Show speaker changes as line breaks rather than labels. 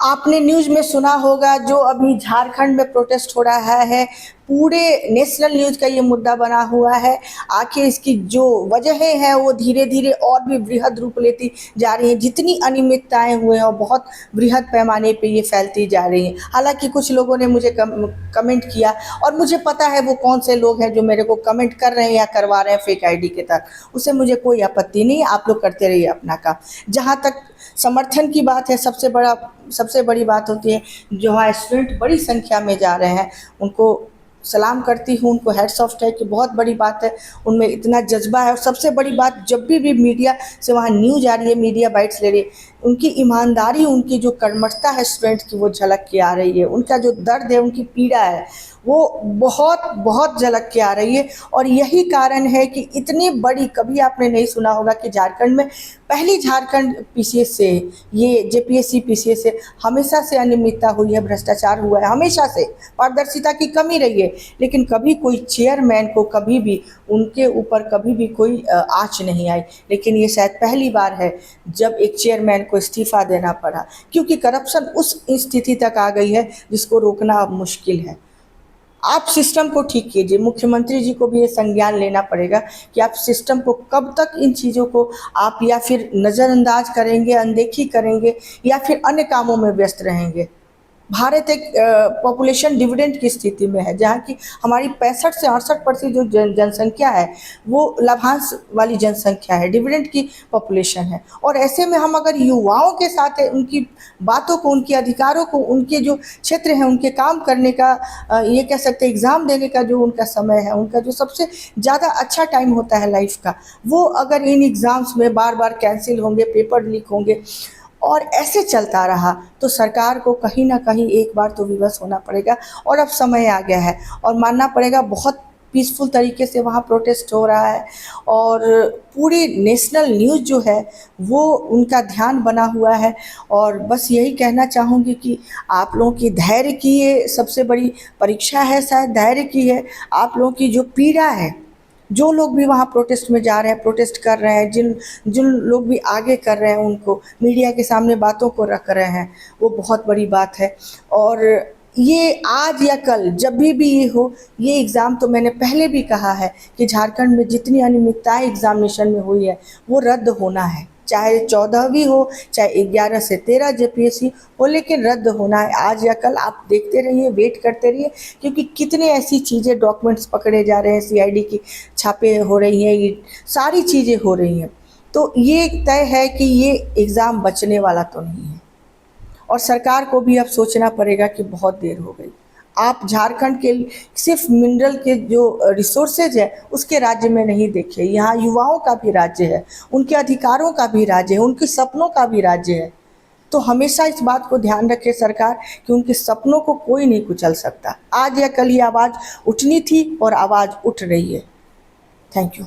आपने न्यूज़ में सुना होगा जो अभी झारखंड में प्रोटेस्ट हो रहा है, पूरे नेशनल न्यूज़ का ये मुद्दा बना हुआ है। आखिर इसकी जो वजहें हैं वो धीरे धीरे और भी बृहद रूप लेती जा रही हैं। जितनी अनियमितताएं हुए हैं और बहुत बृहद पैमाने पे ये फैलती जा रही हैं। हालांकि कुछ लोगों ने मुझे कमेंट किया और मुझे पता है वो कौन से लोग हैं जो मेरे को कमेंट कर रहे हैं या करवा रहे हैं फेक आईडी के तहत। उससे मुझे कोई आपत्ति नहीं, आप लोग करते रहिए अपना काम। जहाँ तक समर्थन की बात है, सबसे बड़ी बात होती है जो वहाँ स्टूडेंट बड़ी संख्या में जा रहे हैं, उनको सलाम करती हूँ, उनको हैट्स ऑफ है कि बहुत बड़ी बात है, उनमें इतना जज्बा है। और सबसे बड़ी बात, जब भी मीडिया से वहाँ न्यूज़ आ रही है, मीडिया बाइट्स ले रही है, उनकी ईमानदारी, उनकी जो कर्मठता है स्टूडेंट्स की, वो झलक के आ रही है। उनका जो दर्द है, उनकी पीड़ा है, वो बहुत बहुत झलक के आ रही है। और यही कारण है कि इतनी बड़ी, कभी आपने नहीं सुना होगा कि झारखंड में पहली झारखंड पीसीएस से, ये जेपीएससी पीसीएस से हमेशा से अनियमितता हुई है, भ्रष्टाचार हुआ है, हमेशा से पारदर्शिता की कमी रही है। लेकिन कभी कोई चेयरमैन को, कभी भी उनके ऊपर कभी भी कोई आँच नहीं आई। लेकिन ये शायद पहली बार है जब एक चेयरमैन को इस्तीफा देना पड़ा, क्योंकि करप्शन उस स्थिति तक आ गई है जिसको रोकना अब मुश्किल है। आप सिस्टम को ठीक कीजिए। मुख्यमंत्री जी को भी ये संज्ञान लेना पड़ेगा कि आप सिस्टम को, कब तक इन चीज़ों को आप या फिर नज़रअंदाज करेंगे, अनदेखी करेंगे, या फिर अन्य कामों में व्यस्त रहेंगे। भारत एक पॉपुलेशन डिविडेंड की स्थिति में है, जहाँ की हमारी 65 से 68% जो जनसंख्या है वो लाभांश वाली जनसंख्या है, डिविडेंड की पॉपुलेशन है। और ऐसे में हम अगर युवाओं के साथ उनकी बातों को, उनके अधिकारों को, उनके जो क्षेत्र हैं उनके काम करने का, ये कह सकते हैं एग्ज़ाम देने का जो उनका समय है, उनका जो सबसे ज़्यादा अच्छा टाइम होता है लाइफ का, वो अगर इन एग्ज़ाम्स में बार बार कैंसिल होंगे, पेपर लीक होंगे और ऐसे चलता रहा, तो सरकार को कहीं ना कहीं एक बार तो विवश होना पड़ेगा। और अब समय आ गया है और मानना पड़ेगा, बहुत पीसफुल तरीके से वहाँ प्रोटेस्ट हो रहा है और पूरी नेशनल न्यूज़ जो है वो उनका ध्यान बना हुआ है। और बस यही कहना चाहूँगी कि आप लोगों की धैर्य की ये सबसे बड़ी परीक्षा है, शायद धैर्य की है। आप लोगों की जो पीड़ा है, जो लोग भी वहाँ प्रोटेस्ट में जा रहे हैं, प्रोटेस्ट कर रहे हैं, जिन जिन लोग भी आगे कर रहे हैं, उनको मीडिया के सामने बातों को रख रहे हैं, वो बहुत बड़ी बात है। और ये आज या कल जब भी ये हो, ये एग्ज़ाम, तो मैंने पहले भी कहा है कि झारखंड में जितनी अनियमितताएं एग्ज़ामिनेशन में हुई है वो रद्द होना है। चाहे 14वीं हो, चाहे 11 से 13 जेपीएससी हो, लेकिन रद्द होना है आज या कल। आप देखते रहिए, वेट करते रहिए, क्योंकि कितने ऐसी चीज़ें, डॉक्यूमेंट्स पकड़े जा रहे हैं, सीआईडी की छापे हो रही हैं, ये सारी चीज़ें हो रही हैं। तो ये तय है कि ये एग्ज़ाम बचने वाला तो नहीं है। और सरकार को भी अब सोचना पड़ेगा कि बहुत देर हो गई। आप झारखंड के सिर्फ मिनरल के जो रिसोर्सेज है उसके राज्य में नहीं देखे, यहाँ युवाओं का भी राज्य है, उनके अधिकारों का भी राज्य है, उनके सपनों का भी राज्य है। तो हमेशा इस बात को ध्यान रखे सरकार कि उनके सपनों को कोई नहीं कुचल सकता। आज या कल ये आवाज़ उठनी थी और आवाज़ उठ रही है। Thank you.